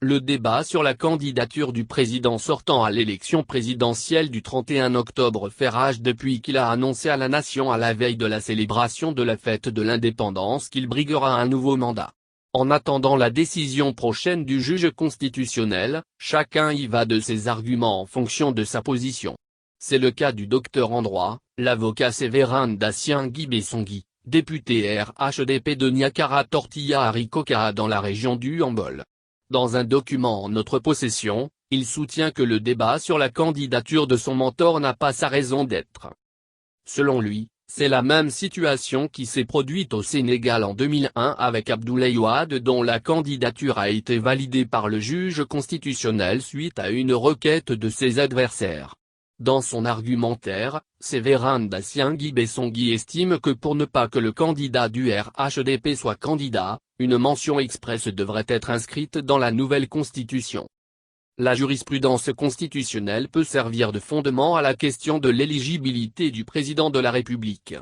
Le débat sur la candidature du président sortant à l'élection présidentielle du 31 octobre fait rage depuis qu'il a annoncé à la nation à la veille de la célébration de la fête de l'indépendance qu'il briguera un nouveau mandat. En attendant la décision prochaine du juge constitutionnel, chacun y va de ses arguments en fonction de sa position. C'est le cas du docteur en droit, l'avocat Séverin Daciengui Bessongui, député RHDP de Niakara Tortilla Haricocaa dans la région du Hambol. Dans un document en notre possession, il soutient que le débat sur la candidature de son mentor n'a pas sa raison d'être. Selon lui, c'est la même situation qui s'est produite au Sénégal en 2001 avec Abdoulaye Wade dont la candidature a été validée par le juge constitutionnel suite à une requête de ses adversaires. Dans son argumentaire, Séverin Daciengui Bessongui estime que pour ne pas que le candidat du RHDP soit candidat, une mention expresse devrait être inscrite dans la nouvelle constitution. La jurisprudence constitutionnelle peut servir de fondement à la question de l'éligibilité du président de la République.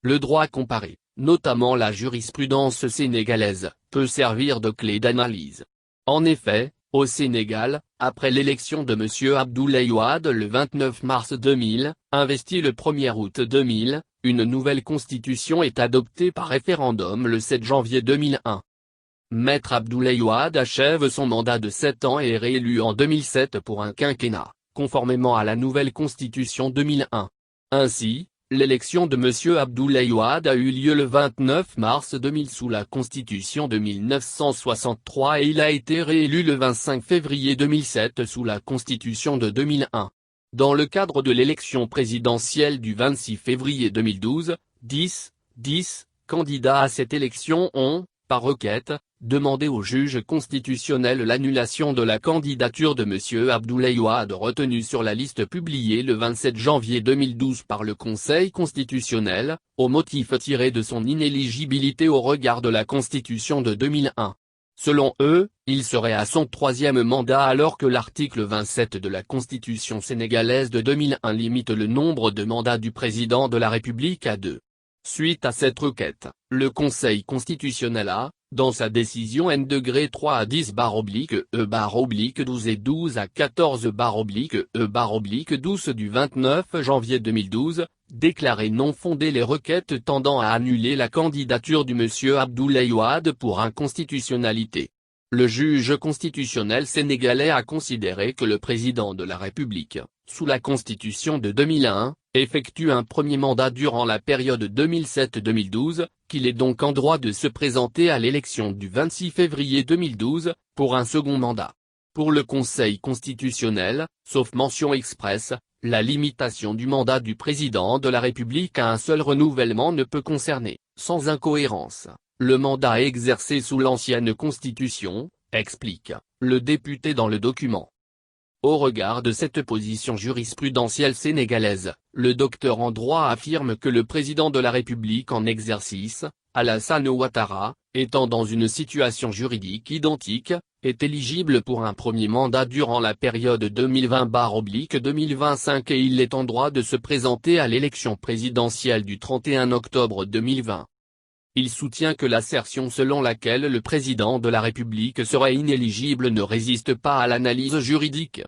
Le droit comparé, notamment la jurisprudence sénégalaise, peut servir de clé d'analyse. En effet, au Sénégal, après l'élection de M. Abdoulaye Wade le 29 mars 2000, investi le 1er août 2000, une nouvelle constitution est adoptée par référendum le 7 janvier 2001. Maître Abdoulaye Wade achève son mandat de 7 ans et est réélu en 2007 pour un quinquennat, conformément à la nouvelle constitution 2001. Ainsi, l'élection de M. Abdoulaye Wade a eu lieu le 29 mars 2000 sous la constitution de 1963 et il a été réélu le 25 février 2007 sous la constitution de 2001. Dans le cadre de l'élection présidentielle du 26 février 2012, 10 candidats à cette élection ont, par requête, demandé au juge constitutionnel l'annulation de la candidature de M. Abdoulaye Wade retenu sur la liste publiée le 27 janvier 2012 par le Conseil constitutionnel, au motif tiré de son inéligibilité au regard de la Constitution de 2001. Selon eux, il serait à son troisième mandat alors que l'article 27 de la Constitution sénégalaise de 2001 limite le nombre de mandats du président de la République à 2. Suite à cette requête, le Conseil constitutionnel a, dans sa décision N-3 à 10/E/12 et 12 à 14/E/12 du 29 janvier 2012, déclaré non fondées les requêtes tendant à annuler la candidature du M. Abdoulaye Wade pour inconstitutionnalité. Le juge constitutionnel sénégalais a considéré que le président de la République, sous la Constitution de 2001, effectue un premier mandat durant la période 2007-2012, qu'il est donc en droit de se présenter à l'élection du 26 février 2012, pour un second mandat. Pour le Conseil constitutionnel, sauf mention expresse, la limitation du mandat du président de la République à un seul renouvellement ne peut concerner, sans incohérence, le mandat exercé sous l'ancienne Constitution, explique le député dans le document. Au regard de cette position jurisprudentielle sénégalaise, le docteur en droit affirme que le président de la République en exercice, Alassane Ouattara, étant dans une situation juridique identique, est éligible pour un premier mandat durant la période 2020/2025 et il est en droit de se présenter à l'élection présidentielle du 31 octobre 2020. Il soutient que l'assertion selon laquelle le président de la République serait inéligible ne résiste pas à l'analyse juridique.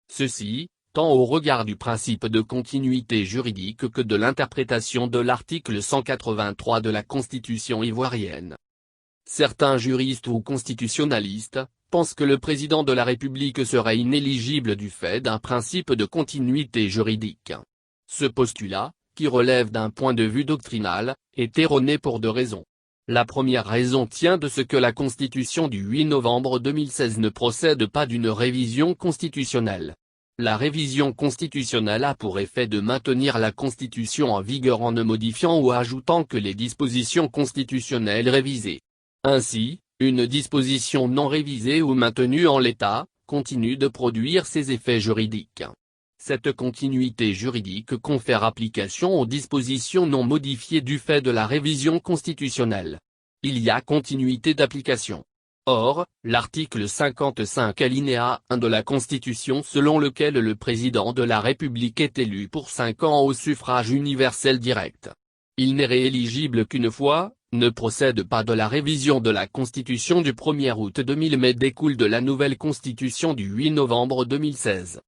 Ceci, tant au regard du principe de continuité juridique que de l'interprétation de l'article 183 de la Constitution ivoirienne. Certains juristes ou constitutionnalistes pensent que le président de la République serait inéligible du fait d'un principe de continuité juridique. Ce postulat, qui relève d'un point de vue doctrinal, est erroné pour deux raisons. La première raison tient de ce que la Constitution du 8 novembre 2016 ne procède pas d'une révision constitutionnelle. La révision constitutionnelle a pour effet de maintenir la Constitution en vigueur en ne modifiant ou ajoutant que les dispositions constitutionnelles révisées. Ainsi, une disposition non révisée ou maintenue en l'état, continue de produire ses effets juridiques. Cette continuité juridique confère application aux dispositions non modifiées du fait de la révision constitutionnelle. Il y a continuité d'application. Or, l'article 55 alinéa 1 de la Constitution selon lequel le président de la République est élu pour 5 ans au suffrage universel direct. Il n'est rééligible qu'une fois, ne procède pas de la révision de la Constitution du 1er août 2000 mais découle de la nouvelle Constitution du 8 novembre 2016.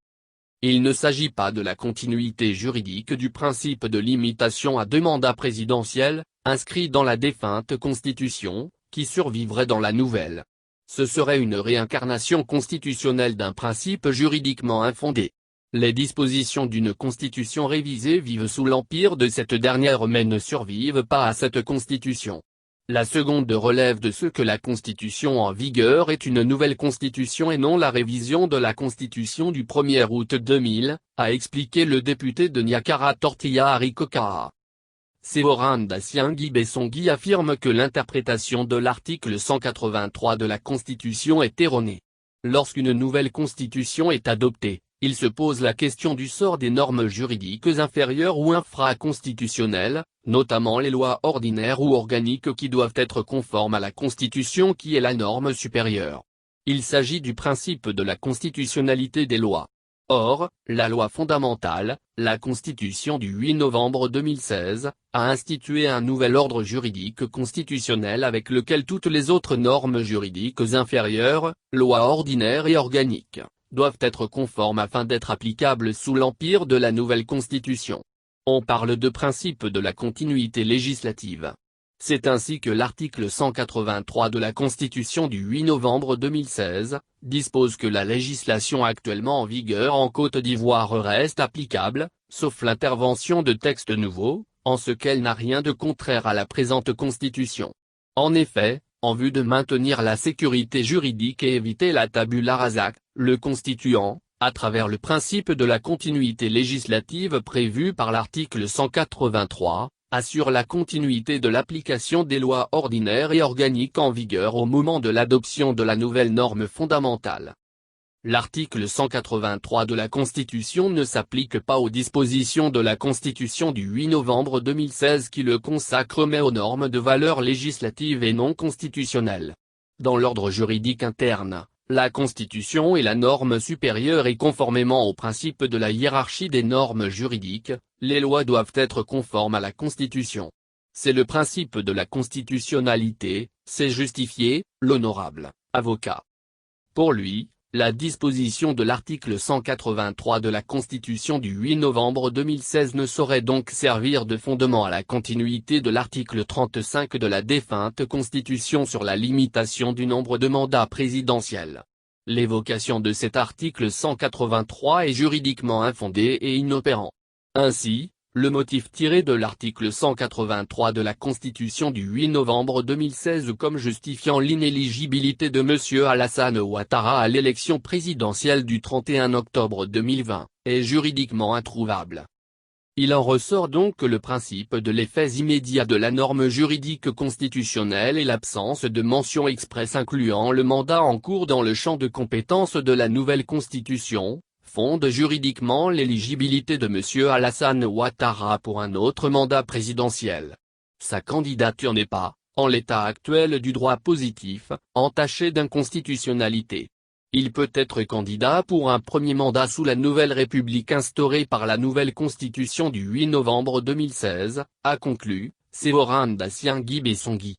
Il ne s'agit pas de la continuité juridique du principe de limitation à 2 mandats présidentiels, inscrit dans la défunte Constitution, qui survivrait dans la nouvelle. Ce serait une réincarnation constitutionnelle d'un principe juridiquement infondé. Les dispositions d'une constitution révisée vivent sous l'empire de cette dernière mais ne survivent pas à cette constitution. La seconde relève de ce que la constitution en vigueur est une nouvelle constitution et non la révision de la constitution du 1er août 2000, a expliqué le député de Niakara Tortilla Arikokaha. Sévorin Daciangui Bessongui affirme que l'interprétation de l'article 183 de la Constitution est erronée. Lorsqu'une nouvelle constitution est adoptée, il se pose la question du sort des normes juridiques inférieures ou infraconstitutionnelles, notamment les lois ordinaires ou organiques qui doivent être conformes à la Constitution qui est la norme supérieure. Il s'agit du principe de la constitutionnalité des lois. Or, la loi fondamentale, la Constitution du 8 novembre 2016, a institué un nouvel ordre juridique constitutionnel avec lequel toutes les autres normes juridiques inférieures, lois ordinaires et organiques, doivent être conformes afin d'être applicables sous l'empire de la nouvelle Constitution. On parle de principe de la continuité législative. C'est ainsi que l'article 183 de la Constitution du 8 novembre 2016, dispose que la législation actuellement en vigueur en Côte d'Ivoire reste applicable, sauf l'intervention de textes nouveaux, en ce qu'elle n'a rien de contraire à la présente Constitution. En effet, en vue de maintenir la sécurité juridique et éviter la tabula rasa, le Constituant, à travers le principe de la continuité législative prévu par l'article 183, assure la continuité de l'application des lois ordinaires et organiques en vigueur au moment de l'adoption de la nouvelle norme fondamentale. L'article 183 de la Constitution ne s'applique pas aux dispositions de la Constitution du 8 novembre 2016 qui le consacrent mais aux normes de valeur législative et non constitutionnelle. Dans l'ordre juridique interne, la Constitution est la norme supérieure et conformément au principe de la hiérarchie des normes juridiques, les lois doivent être conformes à la Constitution. C'est le principe de la constitutionnalité, c'est justifié, l'honorable avocat. Pour lui, la disposition de l'article 183 de la Constitution du 8 novembre 2016 ne saurait donc servir de fondement à la continuité de l'article 35 de la défunte Constitution sur la limitation du nombre de mandats présidentiels. L'évocation de cet article 183 est juridiquement infondée et inopérant. Ainsi, le motif tiré de l'article 183 de la Constitution du 8 novembre 2016 comme justifiant l'inéligibilité de M. Alassane Ouattara à l'élection présidentielle du 31 octobre 2020, est juridiquement introuvable. Il en ressort donc que le principe de l'effet immédiat de la norme juridique constitutionnelle et l'absence de mention expresse incluant le mandat en cours dans le champ de compétences de la nouvelle Constitution, fonde juridiquement l'éligibilité de M. Alassane Ouattara pour un autre mandat présidentiel. Sa candidature n'est pas, en l'état actuel du droit positif, entachée d'inconstitutionnalité. Il peut être candidat pour un premier mandat sous la nouvelle République instaurée par la nouvelle Constitution du 8 novembre 2016, a conclu Sévorin Daciangui Bessongui.